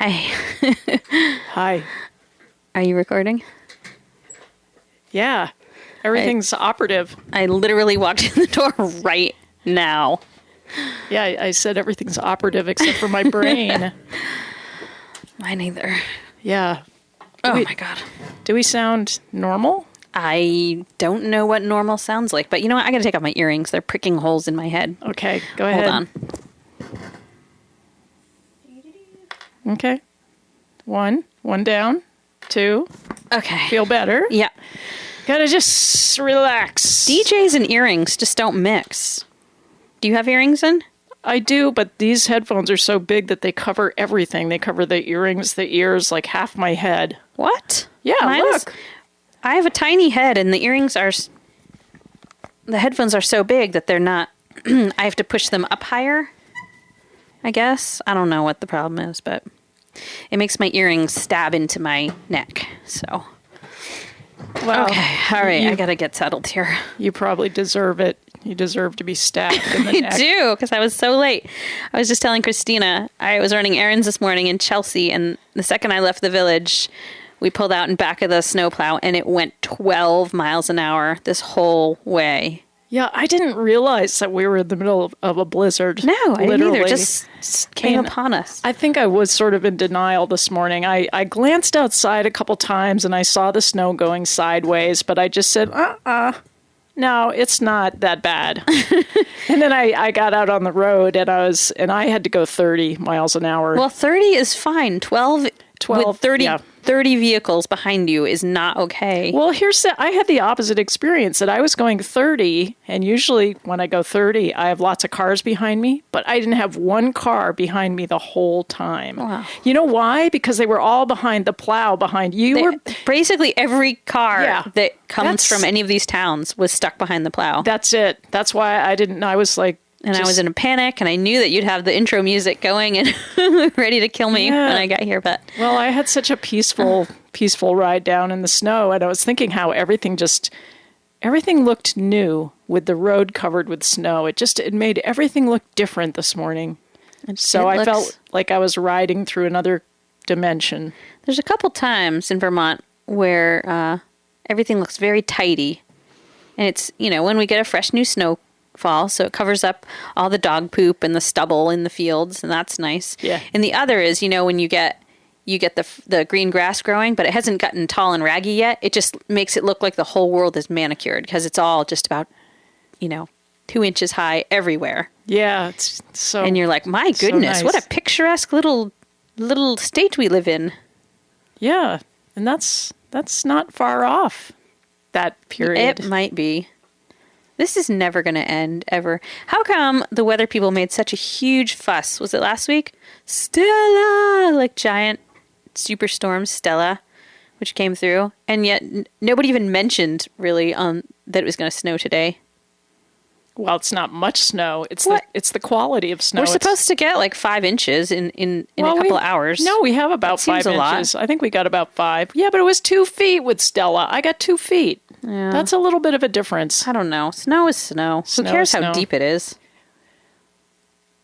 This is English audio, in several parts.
Hi. Hi. Are you recording? Yeah. Everything's operative. I literally walked in the door right now. Yeah, I said everything's operative except for my brain. Mine either. Yeah. My God. Do we sound normal? I don't know what normal sounds like, but you know what? I got to take off my earrings. They're pricking holes in my head. Okay, go ahead. Hold on. Okay. One down. Two. Okay. Feel better? Yeah. Gotta just relax. DJs and earrings just don't mix. Do you have earrings in? I do, but these headphones are so big that they cover everything. They cover the earrings, the ears, like half my head. What? Yeah, look. I have a tiny head, and the earrings are... The headphones are so big that they're not... I have to push them up higher, I guess. I don't know what the problem is, but... It makes my earrings stab into my neck, so... Well, okay, all right, I gotta get settled here. You probably deserve it. You deserve to be stabbed in the neck. I do, because I was so late. I was just telling Christina, I was running errands this morning in Chelsea, and the second I left the village, we pulled out in back of the snowplow, and it went 12 miles an hour this whole way. Yeah, I didn't realize that we were in the middle of a blizzard. No, I didn't either. It just came And upon us. I think I was sort of in denial this morning. I glanced outside a couple times and I saw the snow going sideways, but I just said, no, it's not that bad. And then I got out on the road and I had to go 30 miles an hour. Well, 30 is fine. 12 with 30, yeah. 30 vehicles behind you is not okay. Well, I had the opposite experience that I was going 30, and usually when I go 30, I have lots of cars behind me, but I didn't have one car behind me the whole time. Wow. You know why? Because they were all behind the plow behind you. Basically, every car that comes That's- from any of these towns was stuck behind the plow. That's it. That's why I didn't. I was like, And I was in a panic, and I knew that you'd have the intro music going and ready to kill me when I got here. But well, I had such a peaceful ride down in the snow, and I was thinking how everything looked new with the road covered with snow. It made everything look different this morning. So I felt like I was riding through another dimension. There's a couple times in Vermont where everything looks very tidy, and it's when we get a fresh new snowfall, so it covers up all the dog poop and the stubble in the fields, and that's nice. Yeah. And the other is, when you get the green grass growing, but it hasn't gotten tall and raggy yet. It just makes it look like the whole world is manicured because it's all just about, 2 inches high everywhere. Yeah, it's so. And you're like, my goodness, nice. what a picturesque little state we live in. Yeah, and that's not far off that period. It might be. This is never going to end, ever. How come the weather people made such a huge fuss? Was it last week? Stella! Like giant superstorm Stella, which came through. And yet nobody even mentioned, really, that it was going to snow today. Well, it's not much snow. It's What? the quality of snow. We're supposed to get like 5 inches in a couple of hours. No, we have about 5 inches. I think we got about 5. Yeah, but it was 2 feet with Stella. I got 2 feet. Yeah. That's a little bit of a difference. I don't know. Snow is snow. Snow Who cares is how snow. deep it is?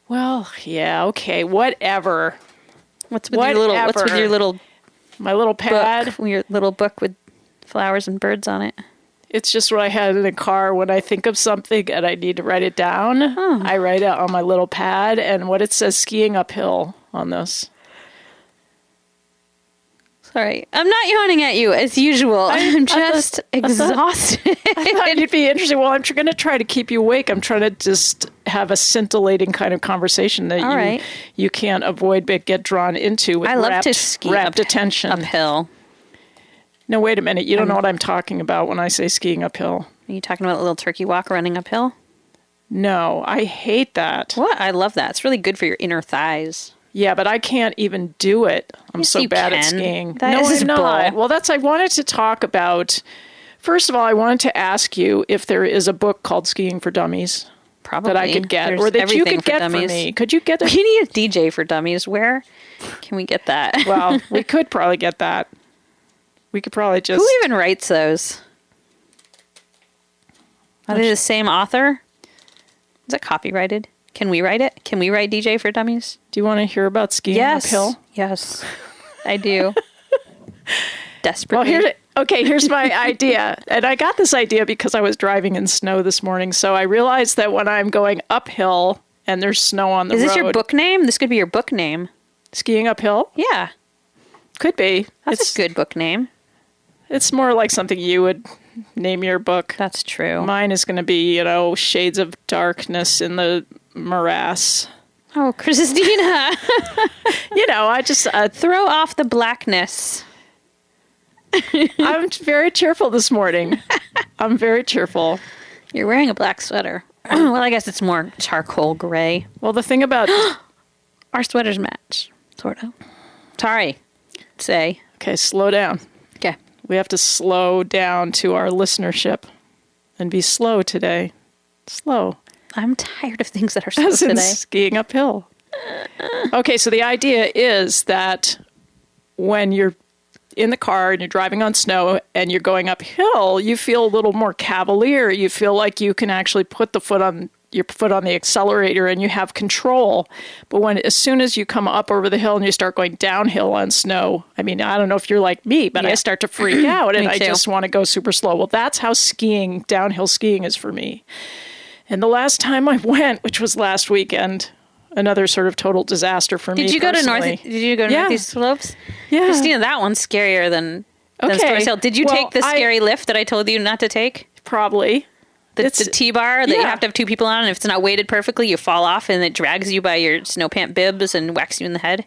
Well, yeah, okay, whatever. What's with your little My little pad. book? Your little book with flowers and birds on it. It's just what I had in the car when I think of something and I need to write it down. Oh. I write it on my little pad and what it says skiing uphill on this. Sorry. I'm not yawning at you as usual. I'm just exhausted. I thought you'd be interested. Well, I'm going to try to keep you awake. I'm trying to just have a scintillating kind of conversation that you can't avoid but get drawn into with I love to ski rapt attention. Uphill. No, wait a minute. You don't know what I'm talking about when I say skiing uphill. Are you talking about the little turkey walk running uphill? No, I hate that. What? I love that. It's really good for your inner thighs. Yeah, but I can't even do it. I'm Yes, so you bad at can. skiing. That is I'm not. bull. Well, I wanted to talk about. First of all, I wanted to ask you if there is a book called Skiing for Dummies Probably. that I could get, There's or that you everything could get for dummies. me. Could you get it? We need a DJ for dummies. Where can we get that? Well, we could probably get that. We could probably just. Who even writes those? Are they the same author? Is it copyrighted? Can we write it? Can we write DJ for dummies? Do you want to hear about skiing uphill? Yes, I do. Desperately. Well, here's my idea. And I got this idea because I was driving in snow this morning. So I realized that when I'm going uphill and there's snow on the road. Is this your book name? This could be your book name. Skiing uphill? Yeah. Could be. That's a good book name. It's more like something you would name your book. That's true. Mine is going to be, Shades of Darkness in the Morass. Oh, Christina. I just... Throw off the blackness. I'm very cheerful this morning. I'm very cheerful. You're wearing a black sweater. Well, I guess it's more charcoal gray. Well, the thing about... Our sweaters match, sort of. Sorry. Say. Okay, slow down. Okay. We have to slow down to our listenership and be slow today. Slow. I'm tired of things that are slow As in today. skiing uphill. Okay, so the idea is that when you're in the car and you're driving on snow and you're going uphill, you feel a little more cavalier. You feel like you can actually put your foot on the accelerator and you have control. But as soon as you come up over the hill and you start going downhill on snow, I mean, I don't know if you're like me, but I start to freak out and I just want to go super slow. Well, that's how downhill skiing is for me. And the last time I went, which was last weekend, another sort of total disaster for me. Did you go to Northeast Slopes? Yeah. Christina, that one's scarier than Stories Hill. Did you take the scary lift that I told you not to take? Probably. The T-bar that you have to have 2 people on, and if it's not weighted perfectly, you fall off, and it drags you by your snow pant bibs and whacks you in the head.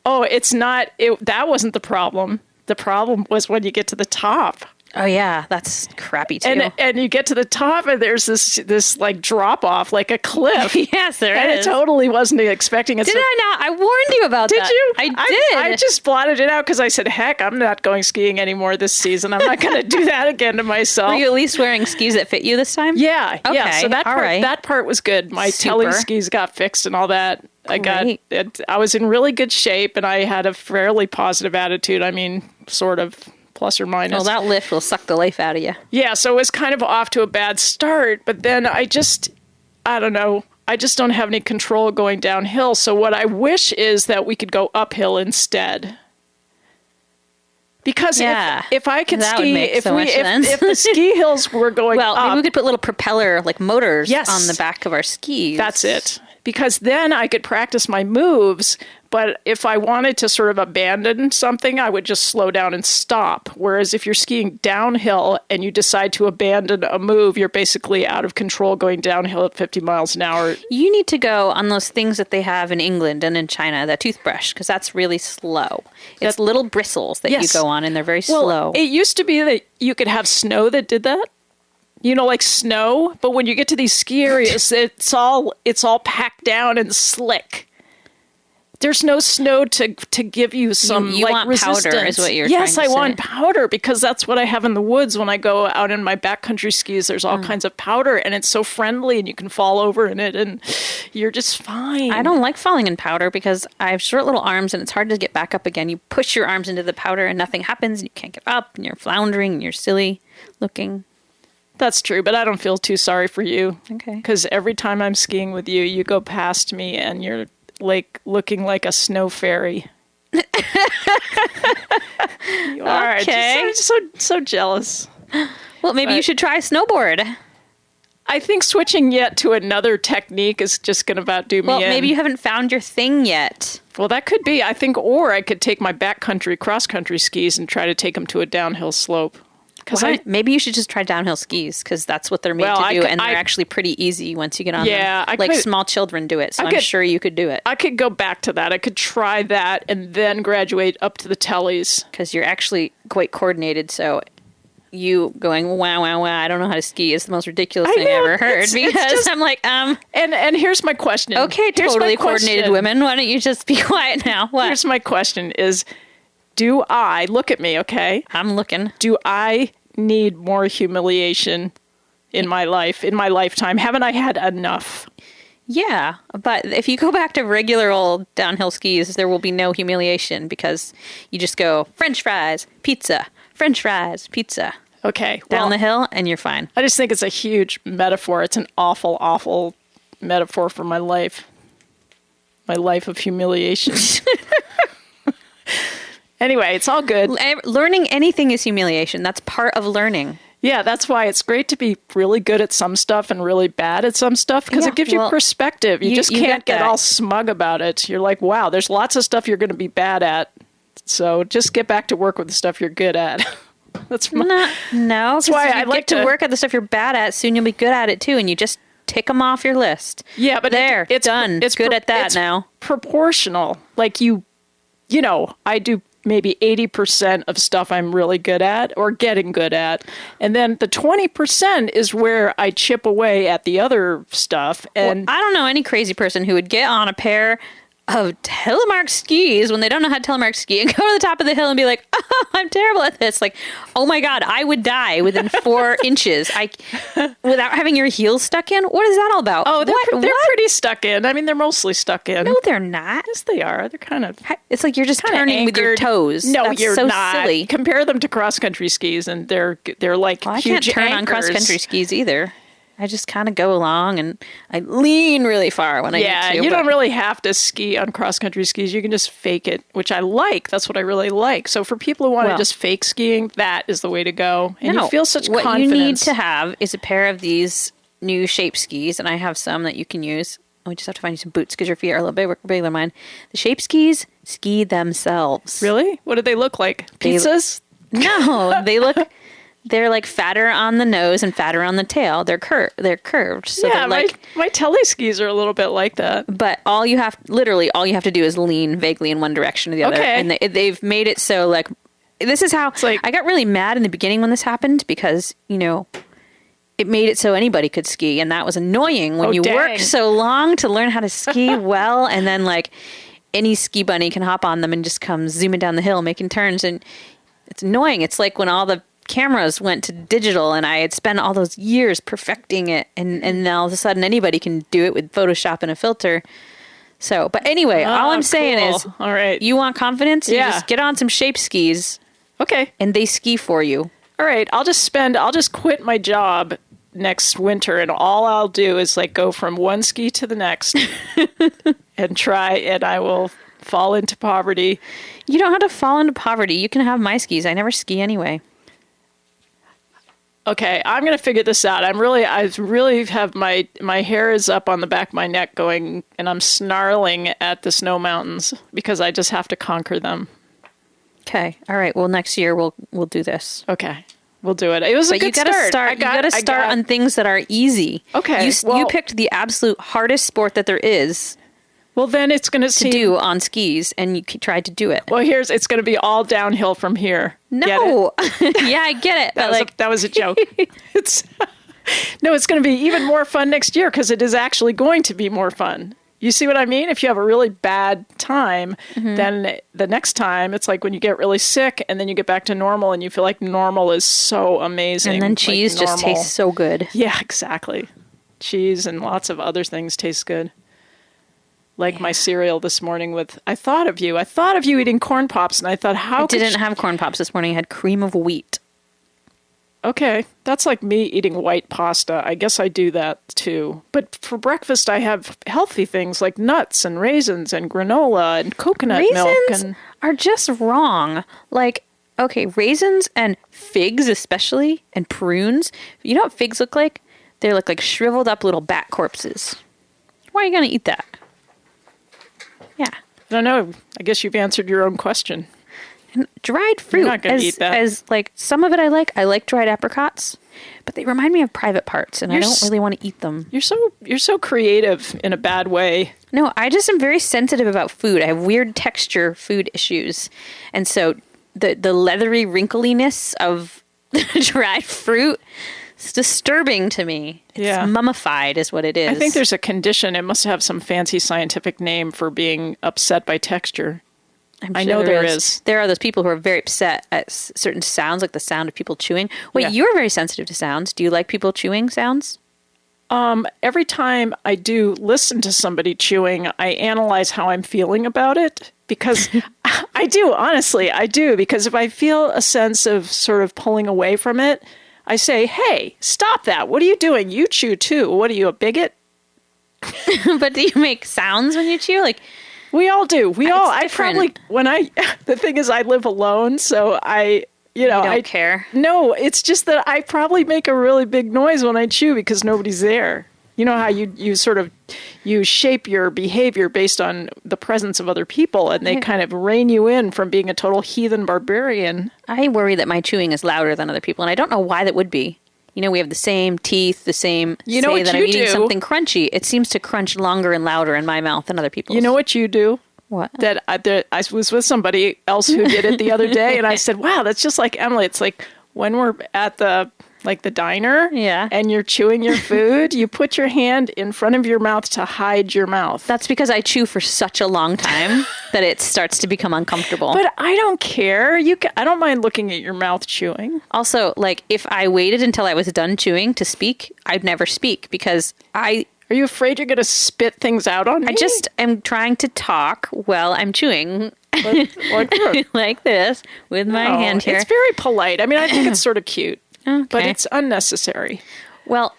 Oh, it's not. That wasn't the problem. The problem was when you get to the top. Oh yeah, that's crappy too. And you get to the top, and there's this like drop off, like a cliff. Yes, there and is. I totally wasn't expecting it. Did I not? I warned you about that. Did you? I did. I just blotted it out because I said, heck, I'm not going skiing anymore this season. I'm not going to do that again to myself. Were you at least wearing skis that fit you this time? Yeah. Okay. Yeah. So that part was good. My telly skis got fixed and all that. I was in really good shape and I had a fairly positive attitude. I mean, sort of. Plus or minus. Well, that lift will suck the life out of you. Yeah, so it was kind of off to a bad start, but then I don't know. I just don't have any control going downhill. So what I wish is that we could go uphill instead. Because if I could ski, if the ski hills were going up. Maybe we could put little propeller motors on the back of our skis. That's it. Because then I could practice my moves. But if I wanted to sort of abandon something, I would just slow down and stop. Whereas if you're skiing downhill and you decide to abandon a move, you're basically out of control going downhill at 50 miles an hour. You need to go on those things that they have in England and in China, that toothbrush, because that's really slow. It's little bristles that you go on, and they're very slow. It used to be that you could have snow that did that. like snow. But when you get to these ski areas, it's all packed down and slick. There's no snow to give you some you want resistance. powder is what you're Yes, trying to I want say. powder because that's what I have in the woods when I go out in my backcountry skis. There's all kinds of powder and it's so friendly and you can fall over in it and you're just fine. I don't like falling in powder because I have short little arms and it's hard to get back up again. You push your arms into the powder and nothing happens and you can't get up and you're floundering and you're silly looking. That's true, but I don't feel too sorry for you. Okay. Because every time I'm skiing with you, you go past me and you're like looking like a snow fairy. You are. Okay. I'm so jealous. Well, maybe you should try snowboard. I think switching yet to another technique is just going to about do me Well, in. maybe you haven't found your thing yet. Well, that could be. I think, or I could take my backcountry cross-country skis and try to take them to a downhill slope. Because Maybe you should just try downhill skis because that's what they're made to do, and they're actually pretty easy once you get on them. Small children do it, so I'm sure you could do it. I could go back to that. I could try that and then graduate up to the tellies. Because you're actually quite coordinated, so you going, wow, wow, wow, I don't know how to ski is the most ridiculous thing I ever heard. Because I'm like, And here's my question. Okay, totally coordinated women, why don't you just be quiet now? What? Here's my question is, look at me, okay? I'm looking. Do I need more humiliation in my life, in my lifetime? Haven't I had enough? Yeah, but if you go back to regular old downhill skis, there will be no humiliation because you just go French fries, pizza, French fries, pizza. Okay. Down the hill and you're fine. I just think it's a huge metaphor. It's an awful, awful metaphor for my life. My life of humiliation. Anyway, it's all good. Learning anything is humiliation. That's part of learning. Yeah, that's why it's great to be really good at some stuff and really bad at some stuff because it gives you perspective. You just can't get all smug about it. You're like, wow, there's lots of stuff you're going to be bad at. So just get back to work with the stuff you're good at. That's no. That's why I like to work at the stuff you're bad at. Soon you'll be good at it too, and you just tick them off your list. Yeah, but it's done. It's good at that now. Proportional, like you know, I do maybe 80% of stuff I'm really good at or getting good at, and then the 20% is where I chip away at the other stuff. And I don't know any crazy person who would get on a pair of telemark skis when they don't know how to telemark ski and go to the top of the hill and be like, oh, I'm terrible at this. Like, oh my God, I would die within 4 inches. Without having your heels stuck in. What is that all about? Oh, they're pretty stuck in. I mean, they're mostly stuck in. No, they're not. Yes, they are. They're kind of. It's like you're just turning anchored with your toes. No, That's you're so not. Silly. Compare them to cross country skis, and they're like I huge can't turn on cross country skis either. I just kind of go along and I lean really far when I need to. Yeah, you don't really have to ski on cross-country skis. You can just fake it, which I like. That's what I really like. So for people who want to just fake skiing, that is the way to go. And you feel such confidence. What you need to have is a pair of these new shape skis, and I have some that you can use. We just have to find you some boots because your feet are a little bit bigger than mine. The shape skis ski themselves. Really? What do they look like? Pizzas? No, they look... They're like fatter on the nose and fatter on the tail. They're curved. So yeah, they're like my telly skis are a little bit like that. But all you have to do is lean vaguely in one direction or the other. Okay. And they've made it so like this is how I got really mad in the beginning when this happened because, you know, it made it so anybody could ski, and that was annoying when you work so long to learn how to ski well, and then like any ski bunny can hop on them and just come zooming down the hill making turns, and it's annoying. It's like when all the cameras went to digital and I had spent all those years perfecting it, and now all of a sudden anybody can do it with Photoshop and a filter. So, but anyway, all I'm saying is, all right, you want confidence? You just get on some shape skis. Okay. And they ski for you. All right. I'll just quit my job next winter, and all I'll do is like go from one ski to the next and try, and I will fall into poverty. You don't have to fall into poverty. You can have my skis. I never ski anyway. Okay, I'm going to figure this out. I really have my hair is up on the back of my neck going, and I'm snarling at the snow mountains because I just have to conquer them. Okay. All right. Well, next year we'll do this. Okay. We'll do it. It was a good start. You got to start on things that are easy. Okay. You picked the absolute hardest sport that there is. Well, then it's going to do on skis, and you tried to do it. Well, it's going to be all downhill from here. No. Yeah, I get it. That was a joke. No, it's going to be even more fun next year because it is actually going to be more fun. You see what I mean? If you have a really bad time, then the next time it's like when you get really sick and then you get back to normal and you feel like normal is so amazing. And then cheese just tastes so good. Yeah, exactly. Cheese and lots of other things taste good. Like my cereal this morning with, I thought of you eating corn pops, and I thought, I didn't have corn pops this morning. I had cream of wheat. Okay, that's like me eating white pasta. I guess I do that too. But for breakfast, I have healthy things like nuts and raisins and granola and coconut milk. Raisins are just wrong. Like, okay, raisins and figs especially, and prunes. You know what figs look like? They look like shriveled up little bat corpses. Why are you going to eat that? Yeah. I don't know. I guess you've answered your own question. And dried fruit. You're not going to eat that. As like some of it I like. I like dried apricots, but they remind me of private parts, and I don't really want to eat them. You're so creative in a bad way. No, I just am very sensitive about food. I have weird texture food issues, and so the leathery wrinkliness of the dried fruit is disturbing to me. It's mummified, is what it is. I think there's a condition. It must have some fancy scientific name for being upset by texture. I know there is. There are those people who are very upset at certain sounds, like the sound of people chewing. Wait, you're very sensitive to sounds. Do you like people chewing sounds? Every time I do listen to somebody chewing, I analyze how I'm feeling about it because I do, honestly, I do. Because if I feel a sense of sort of pulling away from it, I say, hey, stop that. What are you doing? You chew too. What are you, a bigot? But do you make sounds when you chew? Like, we all do. The thing is I live alone, so I don't care. No, it's just that I probably make a really big noise when I chew because nobody's there. You know how you shape your behavior based on the presence of other people, and they kind of rein you in from being a total heathen barbarian. I worry that my chewing is louder than other people, and I don't know why that would be. You know, we have the same teeth, the same. You know what that you I'm eating do? Something crunchy. It seems to crunch longer and louder in my mouth than other people's. You know what you do? What? That I was with somebody else who did it the other day, and I said, "Wow, that's just like Emily." It's like when we're at the diner, and you're chewing your food, you put your hand in front of your mouth to hide your mouth. That's because I chew for such a long time that it starts to become uncomfortable. But I don't care. I don't mind looking at your mouth chewing. Also, like if I waited until I was done chewing to speak, I'd never speak because Are you afraid you're going to spit things out on me? I just am trying to talk while I'm chewing. Like this with my hand here. It's very polite. I mean, I think it's sort of cute. Okay. But it's unnecessary. Well,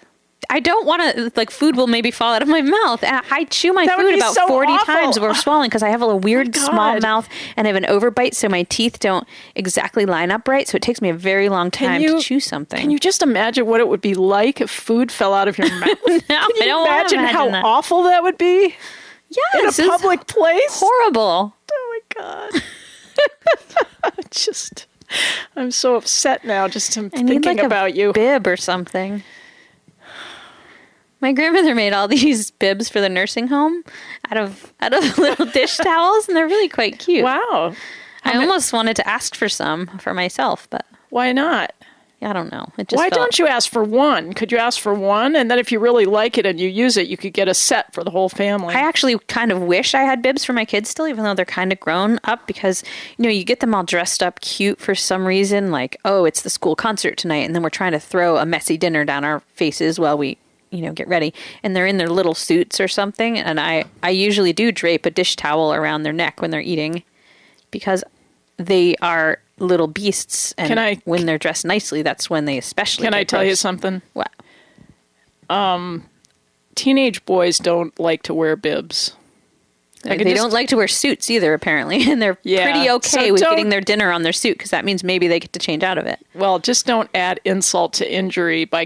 I don't want to, like, food will maybe fall out of my mouth. I chew my food about so 40 awful. times before swallowing because I have a weird small mouth and I have an overbite, so my teeth don't exactly line up right. So it takes me a very long time to chew something. Can you just imagine what it would be like if food fell out of your mouth? No, Can you I don't imagine how that. awful that would be? Yes. In a public place? Horrible. Oh, my God. I'm so upset now just thinking about you. Bib or something. My grandmother made all these bibs for the nursing home out of little dish towels, and they're really quite cute. Wow. I almost wanted to ask for some for myself, but why not? I don't know. Why don't you ask for one? Could you ask for one? And then if you really like it and you use it, you could get a set for the whole family. I actually kind of wish I had bibs for my kids still, even though they're kind of grown up, because, you get them all dressed up cute for some reason, like, oh, it's the school concert tonight, and then we're trying to throw a messy dinner down our faces while we, get ready. And they're in their little suits or something, and I usually do drape a dish towel around their neck when they're eating, because they are little beasts, and when they're dressed nicely, that's when they especially Can I tell you something? What? Teenage boys don't like to wear bibs. They don't like to wear suits either, apparently, and they're pretty okay with getting their dinner on their suit, because that means maybe they get to change out of it. Well, just don't add insult to injury by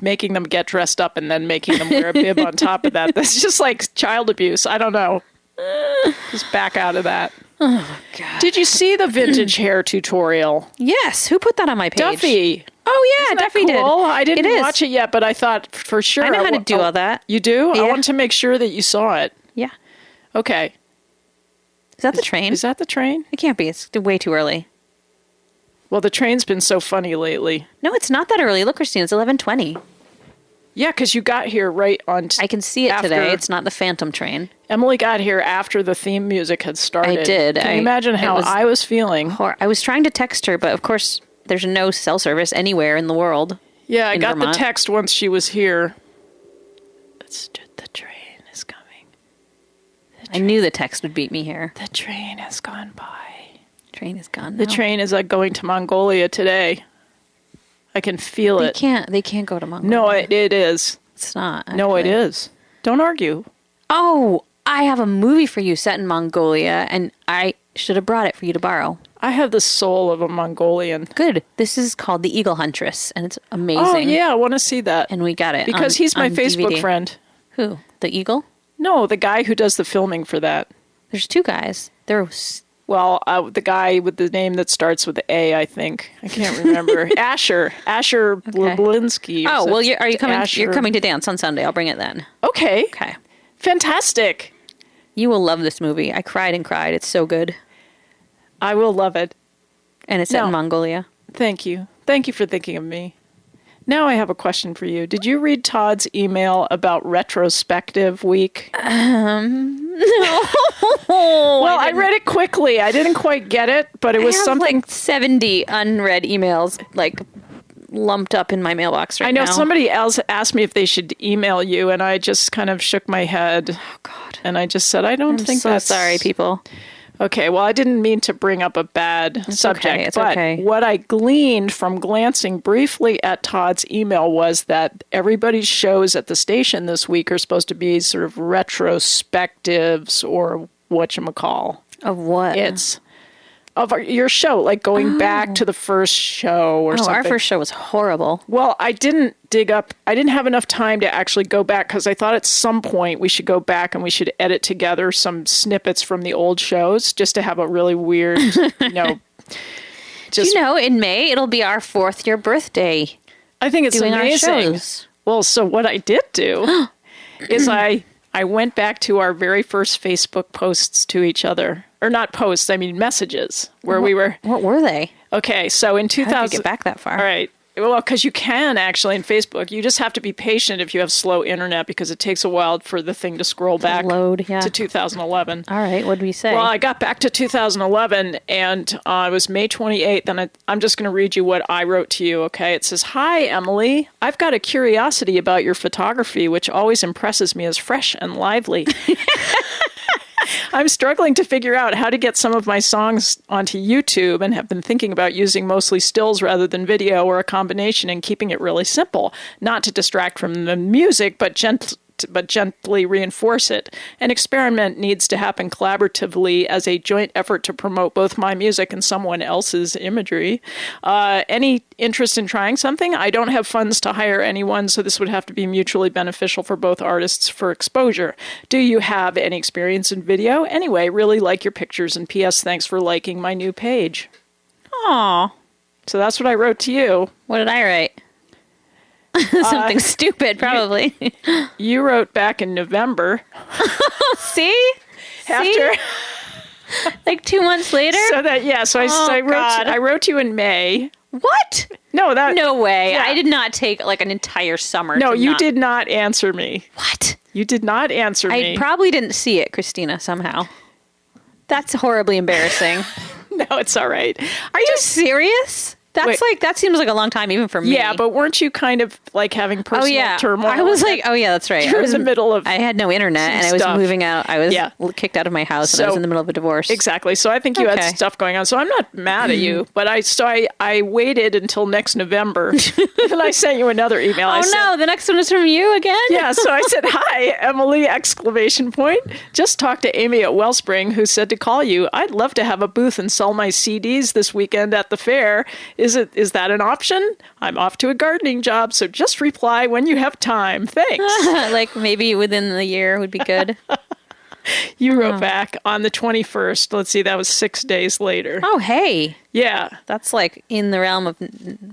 making them get dressed up and then making them wear a bib on top of that. That's just like child abuse. I don't know. Just back out of that. Oh, God. Did you see the vintage hair tutorial? Yes. Who put that on my page? Duffy. Oh, yeah. Isn't Duffy that cool? did. I didn't watch it yet, but I thought for sure. I know how to do all that. You do? Yeah. I wanted to make sure that you saw it. Yeah. Okay. Is that the train? Is that the train? It can't be. It's way too early. Well, the train's been so funny lately. No, it's not that early. Look, Christine, it's 11:20. Yeah, because you got here right on... I can see it today. It's not the Phantom train. Emily got here after the theme music had started. I did. Can you imagine how I was feeling? I was trying to text her, but of course there's no cell service anywhere in the world. Yeah, I got Vermont. the text once she was here. The train is coming. I knew the text would beat me here. The train has gone by. Train is gone now. The train is going to Mongolia today. I can feel it. They can't go to Mongolia. No, it is. It's not. Actually. No, it is. Don't argue. Oh, I have a movie for you set in Mongolia, and I should have brought it for you to borrow. I have the soul of a Mongolian. Good. This is called The Eagle Huntress, and it's amazing. Oh, yeah, I want to see that. And we got it because he's my on Facebook DVD. friend. Who? The Eagle? No, the guy who does the filming for that. There's two guys. Well, the guy with the name that starts with A, I think. I can't remember. Asher Blablinski. Oh, well, are you coming? Asher. You're coming to dance on Sunday. I'll bring it then. Okay. Okay. Fantastic. You will love this movie. I cried and cried. It's so good. I will love it. And it's set in Mongolia. Thank you. Thank you for thinking of me. Now I have a question for you. Did you read Todd's email about retrospective week? No. Well, I read it quickly. I didn't quite get it, but it was something... like 70 unread emails, like, lumped up in my mailbox right now. I know somebody else asked me if they should email you, and I just kind of shook my head. Oh, God. And I just said, I don't think so that's... sorry, people. Okay, well, I didn't mean to bring up a bad subject, it's but okay. What I gleaned from glancing briefly at Todd's email was that everybody's shows at the station this week are supposed to be sort of retrospectives or whatchamacall. Of what? It's of your show, like going back to the first show or something. Our first show was horrible. Well, I didn't have enough time to actually go back because I thought at some point we should go back and we should edit together some snippets from the old shows just to have a really weird, just, in May, it'll be our 4th year birthday. I think it's doing amazing. Our shows. Well, so what I did do is I went back to our very first Facebook posts to each other. Or not posts, I mean messages, where we were... What were they? Okay, so in 2000... How did you get back that far? All right. Well, because you can actually in Facebook. You just have to be patient if you have slow internet because it takes a while for the thing to scroll back to 2011. All right, what did we say? Well, I got back to 2011, and it was May 28th, and I'm just going to read you what I wrote to you, okay? It says, Hi, Emily. I've got a curiosity about your photography, which always impresses me as fresh and lively. I'm struggling to figure out how to get some of my songs onto YouTube and have been thinking about using mostly stills rather than video or a combination and keeping it really simple, not to distract from the music, but gently reinforce it. An experiment needs to happen collaboratively as a joint effort to promote both my music and someone else's imagery. Any interest in trying something? I don't have funds to hire anyone, so this would have to be mutually beneficial for both artists for exposure. Do you have any experience in video? Anyway, really like your pictures, and P.S. Thanks for liking my new page. Aw. So that's what I wrote to you. What did I write? Something stupid, probably. You wrote back in November. See? After... like 2 months later? I wrote to you in May. What? No way. Yeah. I did not take like an entire summer. No, you did not answer me. What? You did not answer me. I probably didn't see it, Christina, somehow. That's horribly embarrassing. No, it's all right. Are you serious? That seems like a long time even for me. Yeah, but weren't you kind of like having personal turmoil? I was like, that's right. I was in the middle of I had no internet and I was moving out. I was kicked out of my house and I was in the middle of a divorce. Exactly. So I think you had stuff going on. So I'm not mad at you, but I waited until next November and I sent you another email. The next one is from you again? Yeah, so I said, Hi, Emily, ! Just talked to Amy at Wellspring who said to call you. I'd love to have a booth and sell my CDs this weekend at the fair. Is that an option? I'm off to a gardening job, so just reply when you have time. Thanks. Like maybe within the year would be good. You wrote back on the 21st. Let's see, that was 6 days later. Oh, hey. Yeah. That's like in the realm of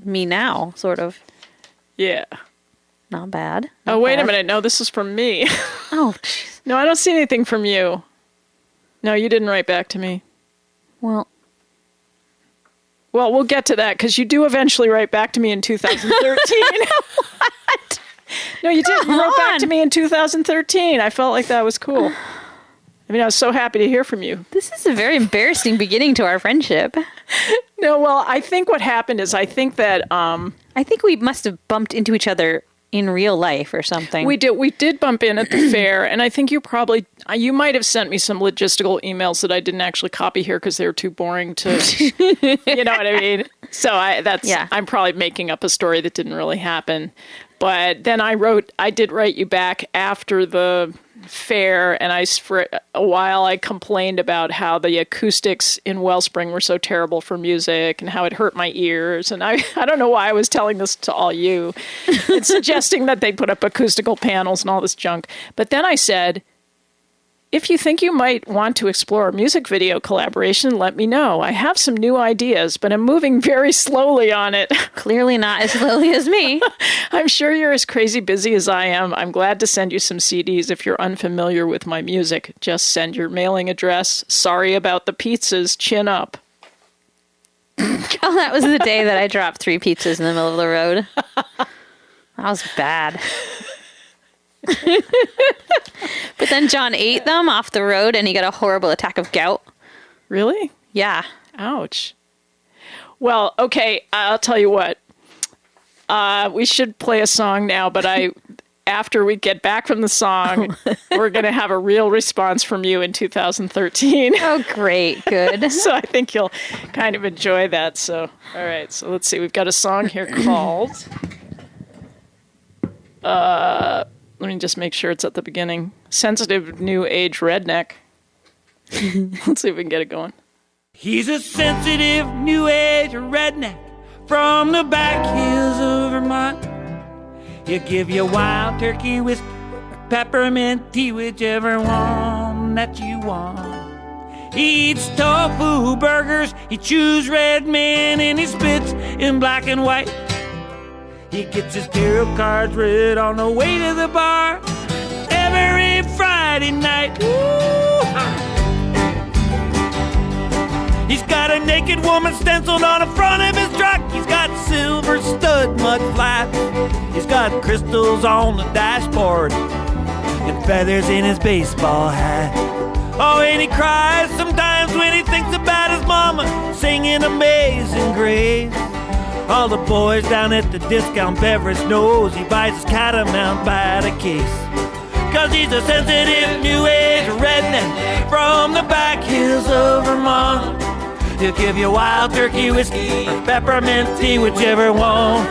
me now, sort of. Yeah. Not bad. Wait a minute. No, this is from me. Oh, jeez. No, I don't see anything from you. No, you didn't write back to me. Well, we'll get to that because you do eventually write back to me in 2013. What? No, you did. You wrote back on. to me in 2013. I felt like that was cool. I mean, I was so happy to hear from you. This is a very embarrassing beginning to our friendship. No, well, I think what happened is I think that I think we must have bumped into each other in real life or something. we did bump in at the fair, and I think you might have sent me some logistical emails that I didn't actually copy here because they were too boring to, you know what I mean? So I'm probably making up a story that didn't really happen. But then I did write you back after the fair, and for a while I complained about how the acoustics in Wellspring were so terrible for music and how it hurt my ears. And I don't know why I was telling this to all you and suggesting that they put up acoustical panels and all this junk. But then I said, if you think you might want to explore a music video collaboration, let me know. I have some new ideas, but I'm moving very slowly on it. Clearly not as slowly as me. I'm sure you're as crazy busy as I am. I'm glad to send you some CDs if you're unfamiliar with my music. Just send your mailing address. Sorry about the pizzas. Chin up. Oh, that was the day that I dropped 3 pizzas in the middle of the road. That was bad. But then John ate them off the road and he got a horrible attack of gout. Really? Yeah. Ouch. Well, okay, I'll tell you what. We should play a song now, but after we get back from the song, we're going to have a real response from you in 2013. Oh, great. Good. So I think you'll kind of enjoy that. So, all right. So let's see. We've got a song here called... let me just make sure it's at the beginning. Sensitive New Age Redneck. Let's see if we can get it going. He's a sensitive new age redneck from the back hills of Vermont. He'll give you wild turkey whiskey or peppermint tea, whichever one that you want. He eats tofu burgers, he chews red men, and he spits in black and white. He gets his tarot cards read on the way to the bar every Friday night. He's got a naked woman stenciled on the front of his truck. He's got silver stud mud flaps. He's got crystals on the dashboard and feathers in his baseball hat. Oh, and he cries sometimes when he thinks about his mama singing Amazing Grace. All the boys down at the discount beverage knows he buys his catamount by the case. Cause he's a sensitive new age redneck from the back hills of Vermont. He'll give you wild turkey whiskey or peppermint tea, whichever one.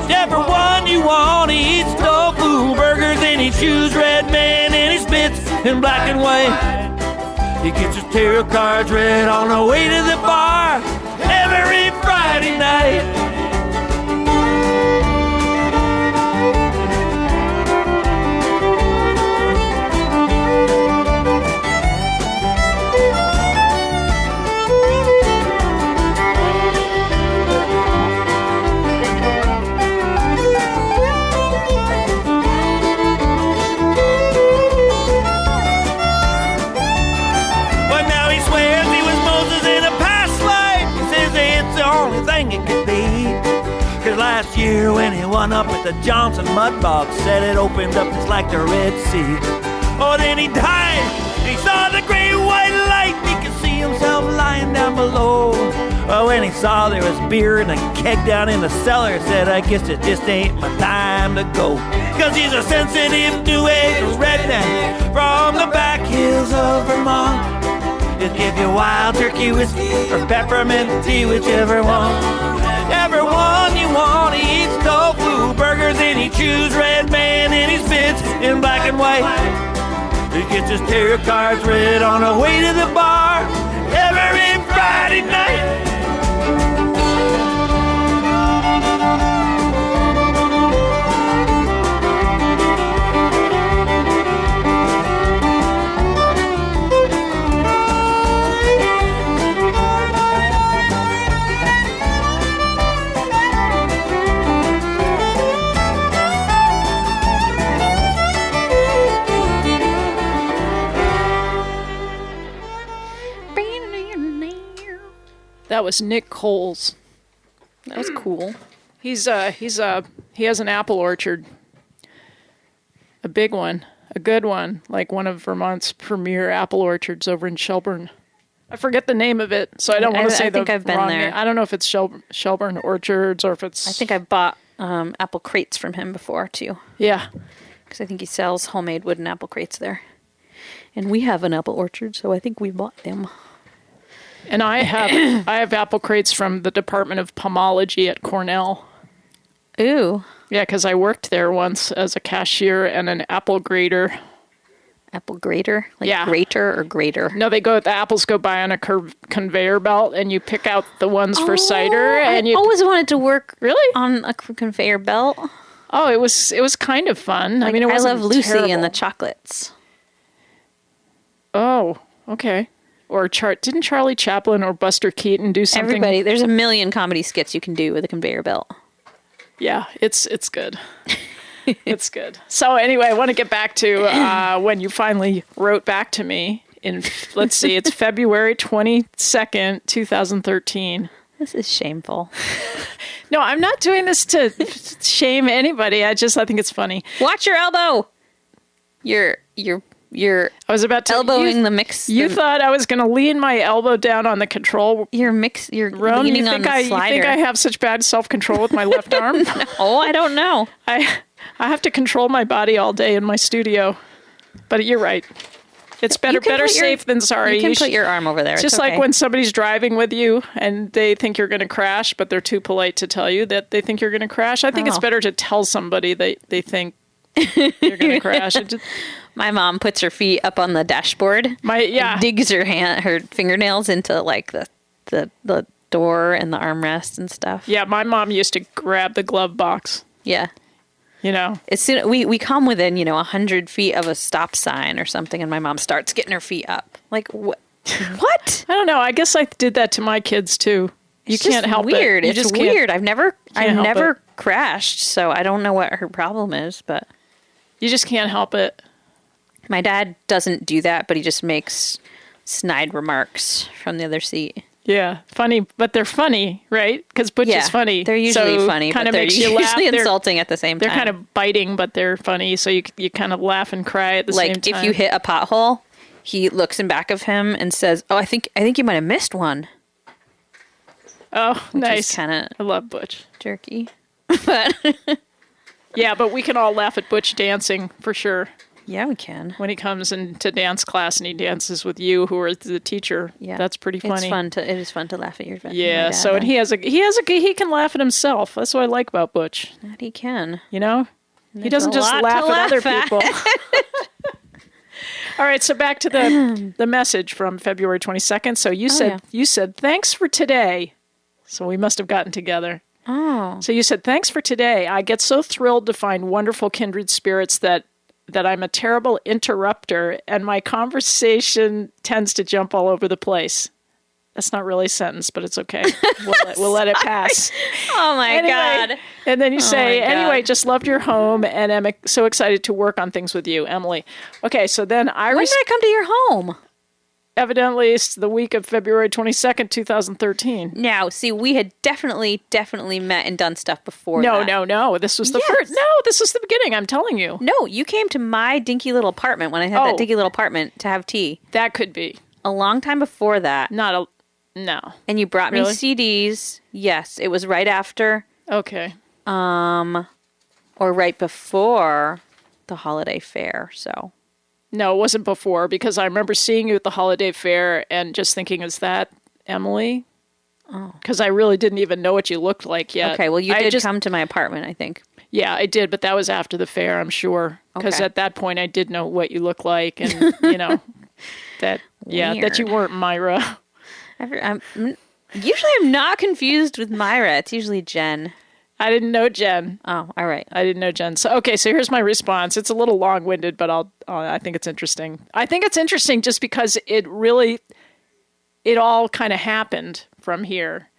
Whichever one you want. He eats tofu burgers and he chews red man and he spits in black and white. He gets his tarot cards read on the way to the bar every Friday night. Last year when he won up at the Johnson Mudbox, said it opened up just like the Red Sea. Oh, then he died, and he saw the great white light, and he could see himself lying down below. Oh, when he saw there was beer in a keg down in the cellar, said, I guess it just ain't my time to go. Cause he's a sensitive new age redneck from the back hills of Vermont. He'll give you wild turkey whiskey or peppermint tea, whichever one. Whichever one you want. He eats tofu burgers and he chews red man and he spits in black and white. He gets his tarot cards read on the way to the bar every Friday night. That was Nick Cowles. That was cool. He has an apple orchard. big one, a good one, like one of Vermont's premier apple orchards over in Shelburne. I forget the name of it, so I don't want to say the think I've been wrong there. name. I don't know if it's Shelburne Orchards or if it's... I think I bought apple crates from him before, too. Yeah. Because I think he sells homemade wooden apple crates there. And we have an apple orchard, so I think we bought them. And I have apple crates from the Department of Pomology at Cornell. Ooh. Yeah, because I worked there once as a cashier and an apple grater. Apple grater? Like Yeah. grater or grater? No, the apples go by on a conveyor belt, and you pick out the ones for cider. And I always wanted to work Really? on a conveyor belt. Oh, it was kind of fun. Like, I mean, it I wasn't love Lucy terrible. and the chocolates. Oh, okay. Or didn't Charlie Chaplin or Buster Keaton do something? Everybody, there's a million comedy skits you can do with a conveyor belt. Yeah, it's good. It's good. So anyway, I want to get back to when you finally wrote back to me in, let's see, it's February 22nd, 2013. This is shameful. No, I'm not doing this to shame anybody. I think it's funny. Watch your elbow. You're I was about to elbowing the mix. You thought I was going to lean my elbow down on the control. You're Roan, leaning you on think the you slider. think I have such bad self-control with my left arm? Oh, I don't know. I have to control my body all day in my studio. But you're right. It's better safe than sorry. You can put your arm over there. It's just okay. like when somebody's driving with you and they think you're going to crash, but they're too polite to tell you that they think you're going to crash. I think it's better to tell somebody they think you're going to crash. My mom puts her feet up on the dashboard. Yeah. Digs her fingernails into like the door and the armrest and stuff. Yeah, my mom used to grab the glove box. Yeah. You know, As soon we come within 100 feet of a stop sign or something, and my mom starts getting her feet up. Like what? What? I don't know. I guess I did that to my kids too. You It's can't just help weird. it. You It's just weird. I've never help crashed, so I don't know what her problem is. But You just can't help it. my dad doesn't do that, but he just makes snide remarks from the other seat. Yeah, funny, but they're funny, right? Because Butch is funny. They're usually so funny, kind but of they're makes you laugh. usually insulting at the same time. They're kind of biting, but they're funny. So you kind of laugh and cry at the same time. Like if you hit a pothole, he looks in back of him and says, "Oh, I think you might have missed one." Oh, nice. Kind of I love Butch. jerky, but Yeah, but we can all laugh at Butch dancing for sure. yeah, we can. When he comes into dance class and he dances with you, who are the teacher, Yeah, that's pretty funny. It is fun to laugh at your. Yeah. my dad, So and he can laugh at himself. That's what I like about Butch. that he can. You know, he There's doesn't a just lot laugh to at other laugh at. people. All right, so back to the message from February 22nd. So you said thanks for today. So we must have gotten together. Oh, So you said thanks for today. I get so thrilled to find wonderful kindred spirits that I'm a terrible interrupter and my conversation tends to jump all over the place. That's not really a sentence, but it's okay. We'll let it pass. oh my God! And then you say, my God. anyway, just loved your home and am so excited to work on things with you, Emily. Okay, so then When did I come to your home? evidently it's the week of February 22nd, 2013. Now, see, we had definitely met and done stuff before that. No. This was the Yes. first. No, this was the beginning. I'm telling you. No, you came to my dinky little apartment when I had that Oh. dinky little apartment to have tea. That could be. A long time before that. No. And you brought Really? me CDs. Yes, it was right after Okay. or right before the holiday fair. So, No, it wasn't before because I remember seeing you at the holiday fair and just thinking, is that Emily? Because I really didn't even know what you looked like yet. okay, well, you I did come to my apartment, I think. Yeah, I did, but that was after the fair, I'm sure. Because Okay. at that point, I did know what you looked like, and that you weren't Myra. Usually I'm not confused with Myra. It's usually Jen. I didn't know Jen. Oh, all right. I didn't know Jen. So here's my response. It's a little long-winded, but I think it's interesting. I think it's interesting just because it all kind of happened from here.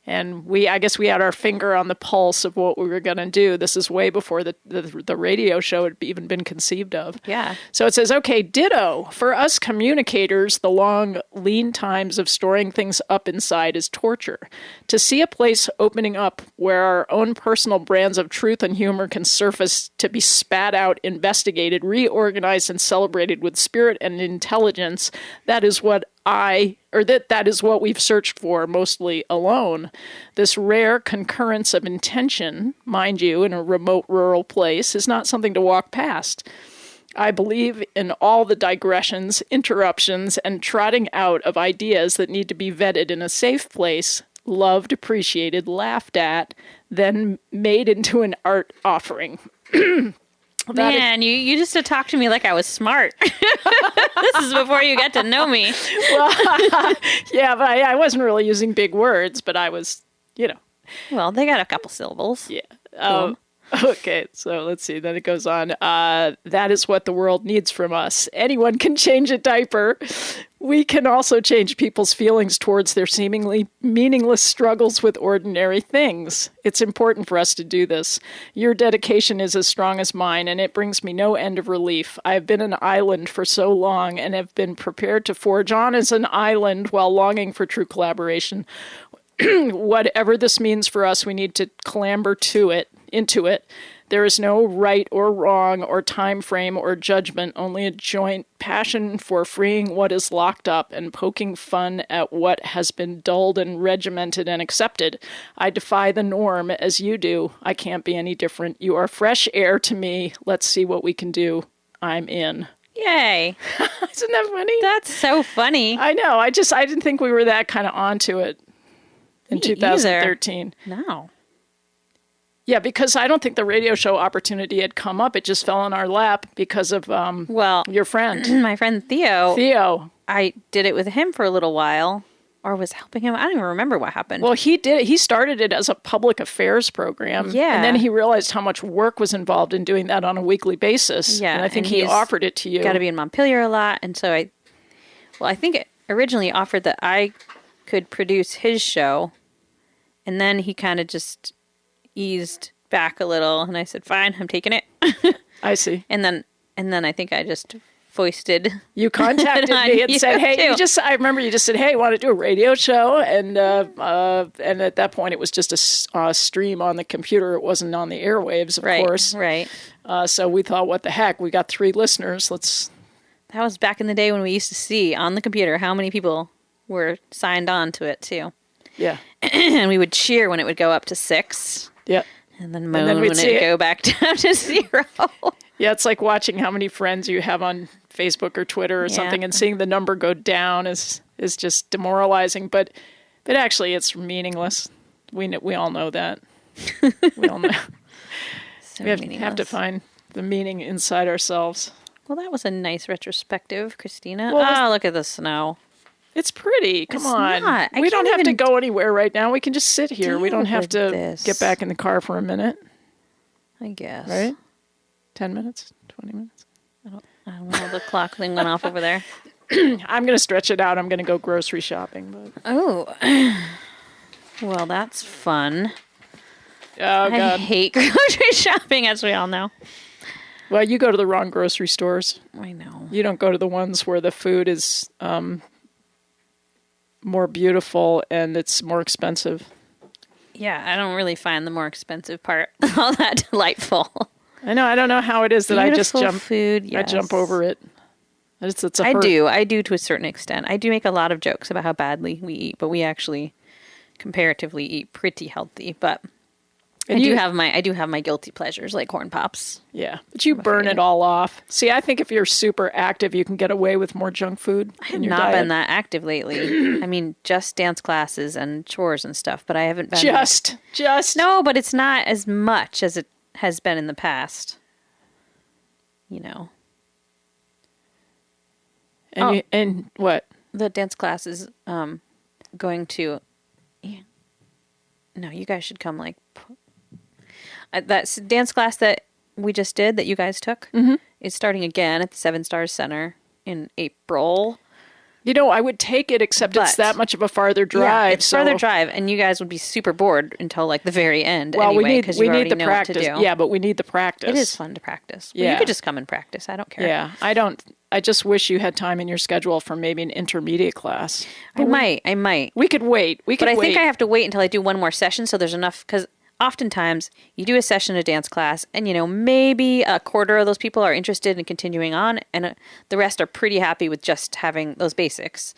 And I guess we had our finger on the pulse of what we were going to do. This is way before the radio show had even been conceived of. Yeah. So it says, okay, ditto. For us communicators, the long lean times of storing things up inside is torture. To see a place opening up where our own personal brands of truth and humor can surface to be spat out, investigated, reorganized, and celebrated with spirit and intelligence, that is what that is what we've searched for, mostly alone. This rare concurrence of intention, mind you, in a remote rural place, is not something to walk past. I believe in all the digressions, interruptions, and trotting out of ideas that need to be vetted in a safe place, loved, appreciated, laughed at, then made into an art offering. Man, you used to talk to me like I was smart. This is before you got to know me. Well, yeah, but I wasn't really using big words, but I was, Well, they got a couple syllables. Yeah. Cool. Okay, so let's see. Then it goes on. That is what the world needs from us. Anyone can change a diaper. We can also change people's feelings towards their seemingly meaningless struggles with ordinary things. It's important for us to do this. Your dedication is as strong as mine, and it brings me no end of relief. I have been an island for so long and have been prepared to forge on as an island while longing for true collaboration. Whatever this means for us, we need to clamber into it. There is no right or wrong or time frame or judgment, only a joint passion for freeing what is locked up and poking fun at what has been dulled and regimented and accepted. I defy the norm as you do. I can't be any different. You are fresh air to me. Let's see what we can do. I'm in. Yay. Isn't that funny? That's so funny. I know. I didn't think we were that kind of onto it in Me 2013. No. Yeah, because I don't think the radio show opportunity had come up. It just fell in our lap because of your friend. My friend Theo. Theo. I did it with him for a little while, or was helping him. I don't even remember what happened. Well, he did it. He started it as a public affairs program. Yeah. And then he realized how much work was involved in doing that on a weekly basis. Yeah. And I think he offered it to you. Got to be in Montpelier a lot. And so I think it originally offered that I could produce his show. And then he kind of just eased back a little, and I said, "Fine, I'm taking it." I see. And then I think I just foisted. You contacted me and said, "Hey, I remember you just said, hey, want to do a radio show?" And at that point, it was just a stream on the computer. It wasn't on the airwaves, of course. Right. So we thought, what the heck? We got 3 listeners. That was back in the day when we used to see on the computer how many people were signed on to it too. Yeah. And we would cheer when it would go up to 6. Yeah. And then moan when it would go back down to 0. Yeah, it's like watching how many friends you have on Facebook or Twitter or something, and seeing the number go down is just demoralizing. But actually, it's meaningless. We all know that. We all know. So we have to find the meaning inside ourselves. Well, that was a nice retrospective, Christina. Well, look at the snow. It's pretty. Come on. Not. We don't have to go anywhere right now. We can just sit here. We don't have to get back in the car for a minute. I guess. Right? 10 minutes? 20 minutes? I don't know. The clock thing went off over there. I'm going to stretch it out. I'm going to go grocery shopping. But... Oh. Well, that's fun. Oh, God. I hate grocery shopping, as we all know. Well, you go to the wrong grocery stores. I know. You don't go to the ones where the food is more beautiful and it's more expensive. Yeah, I don't really find the more expensive part all that delightful. I know. I don't know how it is that I just jump food. Yes. I jump over it. It's a I do. I do to a certain extent. I do make a lot of jokes about how badly we eat, but we actually comparatively eat pretty healthy. But I do have my guilty pleasures like corn pops. Yeah, but you burn it all off. See, I think if you're super active, you can get away with more junk food. I have not been that active lately. I mean, just dance classes and chores and stuff, but I haven't been just no, but it's not as much as it has been in the past. You know. And what? The dance class is going to. Yeah. No, you guys should come. Like that dance class that we just did that you guys took is starting again at the 7 Stars Center in April. I would take it, except it's But- that much of a farther drive. Yeah, it's so, farther drive, and you guys would be super bored until like the very end. Well, anyway, we because need you already the know practice. what to do. Yeah, but we need the practice. It is fun to practice. Well, Yeah. you could just come and practice. I don't care. Yeah, I just wish you had time in your schedule for maybe an intermediate class. I might. We could wait. But I think I have to wait until I do one more session, so there's enough, because oftentimes you do a session of dance class, and maybe a quarter of those people are interested in continuing on, and the rest are pretty happy with just having those basics.